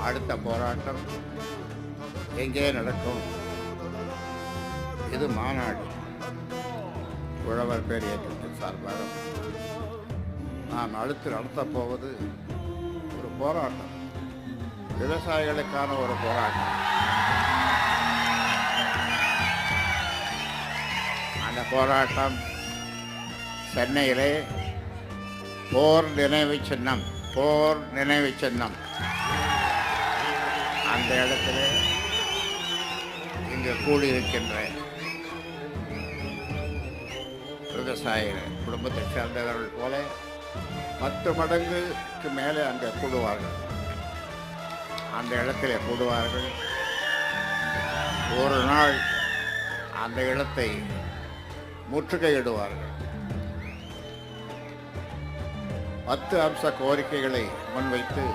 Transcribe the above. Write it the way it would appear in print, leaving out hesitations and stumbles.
அடுத்த போராட்டம் எங்கே நடக்கும்? இது மாநாடு. உழவர் பேர் இயக்கத்தின் சார்பாக நான் அடுத்து நடத்தப் போவது ஒரு போராட்டம், விவசாயிகளுக்கான ஒரு போராட்டம். அந்த போராட்டம் சென்னையிலே போர் நினைவு சின்னம் அந்த இடத்துல இங்கு கூடியிருக்கின்ற விவசாயிகள் குடும்பத்தைச் சேர்ந்தவர்கள் போல 10 மடங்குக்கு மேலே அங்கே கூடுவார்கள். அந்த இடத்திலே கூடுவார்கள். ஒரு நாள் அந்த இடத்தை முற்றுகையிடுவார்கள். 10 அம்ச கோரிக்கைகளை முன்வைத்து